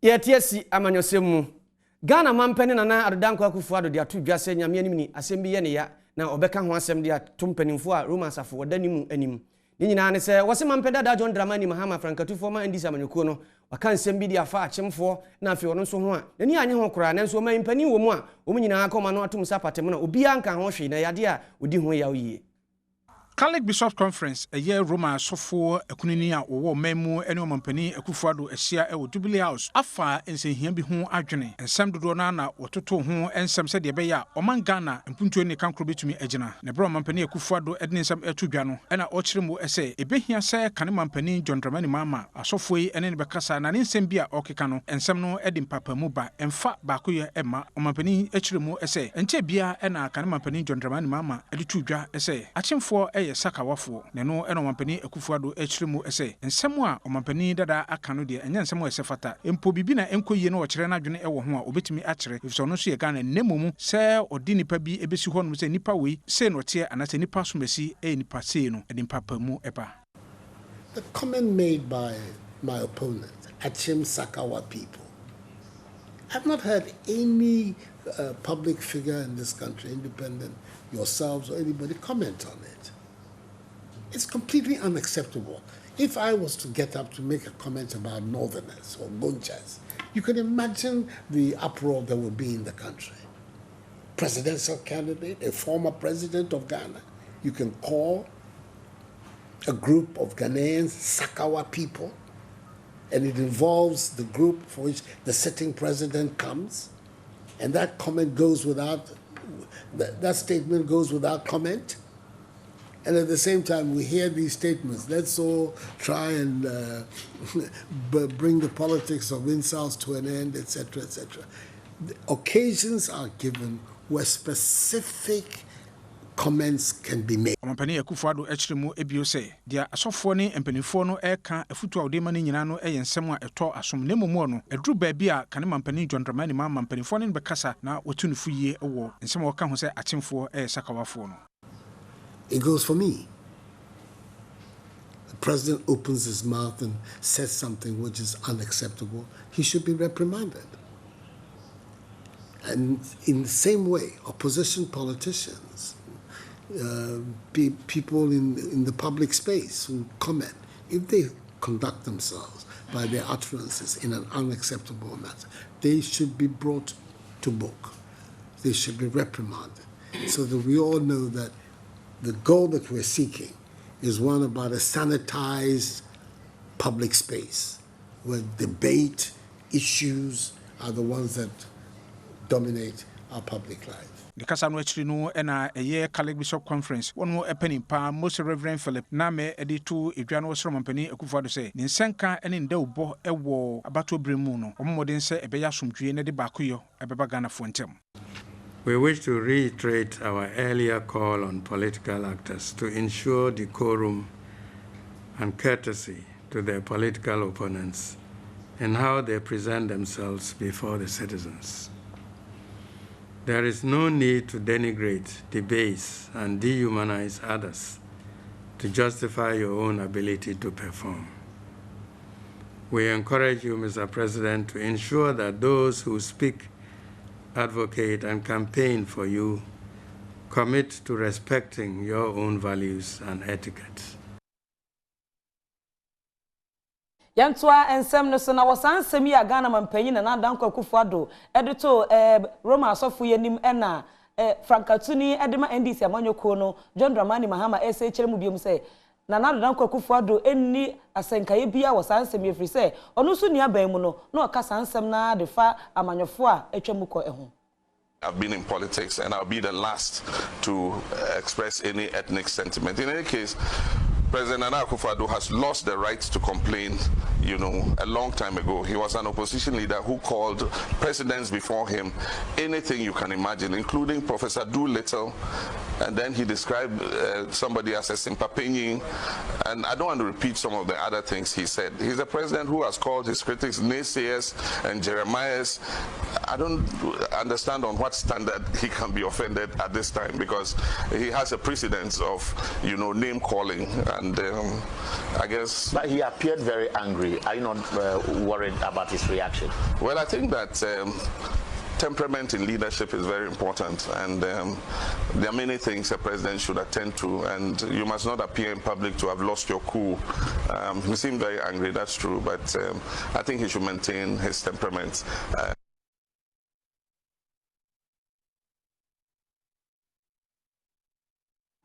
Yetiesi amanyosemu Ghana mampeni na Adom Akufo-Addo de atu dwase nyame anim ni asem bi ye ne ya na obeka ho asem de atompanimfo a romance afo wadanimu anim ni nyina ne se wose mampeda da John Dramani Mahama frankatufo ma ndisa amanyuko no waka nsem bi de afa akyemfo na afi ono so ho a nani anye ho kora nanso ma mpani wo mu a wo nyina akoma no atum sapatem na obi anka ho hwe na yade a odi ho ya oyiye Catholic Bishops Conference a year Roma sofo ekunini a wo memu ene omampani Akufo-Addo ehia e wo Jubilee House afa ensehia bi ho adwene ensem dodo na wototo ho ensem se de be ya oman Ghana mpuntuo ne kankro betumi agina ne bro omampani Akufo-Addo edne ensem etudwa no ena okiremu ese ebehia se kane mampani John Dramani Mahama asofo yi ene ne bekasa na ne ensem bi a okeka no ensem no edi mpapamu ba emfa ba koye ema omampani ekiremu ese enche bia ena kane mampani John Dramani Mahama editudwa ese akyemfo Sakawa fo neno eno mampani Akufo-Addo ekiremu ese ensemu a omampani dada aka no de enya ensemu esefata empo bibi na enkoyie no okire na dwene ewo ho a obetimi akire ifso no so ye Ghana nnemomu se odi nipa bi ebesi ho no se nipa we se no tie anase nipa somesi nipa se no edi mpapamu eba. The comment made by my opponent, Akyem Sakawa people, I've not heard any public figure in this country, independent, yourselves or anybody, comment on it. It's completely unacceptable. If I was to get up to make a comment about Northerners or Gunchas, you can imagine the uproar that would be in the country. Presidential candidate, a former president of Ghana, you can call a group of Ghanaians Sakawa people, and it involves the group for which the sitting president comes, and that comment goes without, that statement goes without comment. And at the same time, we hear these statements. Let's all try and bring the politics of insults to an end, etc., etc. The occasions are given where specific comments can be made. Omampani Akufo-Addo ekiremu ebio se dia asofo ne empanifo no eka afutu awde mani nyina no ensem a eto asom ne momo no edru ba bia kane mampani John Dramani Mahama empanifo ne bekasa na wotunufu yie ewo ensem a woka ho se akyemfo sakawafo no. It goes for me. The president opens his mouth and says something which is unacceptable. He should be reprimanded. And in the same way, opposition politicians, people in the public space who comment, if they conduct themselves by their utterances in an unacceptable manner, they should be brought to book. They should be reprimanded so that we all know that the goal that we're seeking is one about a sanitized public space where debate, issues are the ones that dominate our public life. The Kasano actually no ena a year Catholic Bishop Conference. One more penny pa most Reverend Philip Name editu Idwano Mampani Akufo-Addo say Ninsenka and in Delbo ewo abato bremuno. Omodin say ebeya sumdue ne de bakuyo ebeba Ghana fontem. We wish to reiterate our earlier call on political actors to ensure decorum and courtesy to their political opponents and how they present themselves before the citizens. There is no need to denigrate, debase, and dehumanize others to justify your own ability to perform. We encourage you, Mr. President, to ensure that those who speak, advocate, and campaign for you commit to respecting your own values and etiquette. Yantua ensem no so na wosan semi ya Ghana mampanyi na Adom Akufo-Addo edito Roma asofo yenim ena frankatuni edema NDC amanyoko no John Dramani Mahama ese kyeremu biom se na Adom Akufo-Addo enni asenkaye bia wosan semi efri se ono so ni aban mu no na okasa nsem na de fa amanyofo a etwemu ko eho. I've been in politics and I'll be the last to express any ethnic sentiment. In any case, President Akufo-Addo has lost the right to complain, a long time ago. He was an opposition leader who called presidents before him anything you can imagine, including Professor Doolittle and then he described somebody as a Simpapenyi, and I don't want to repeat some of the other things he said. He's a president who has called his critics naysayers and Jeremiahs. I don't understand on what standard he can be offended at this time, because he has a precedence of, you know, name calling, and I guess. But he appeared very angry. Are you not worried about his reaction? Well, I think that temperament in leadership is very important, and there are many things a president should attend to, and you must not appear in public to have lost your cool. He seemed very angry, that's true, but I think he should maintain his temperament.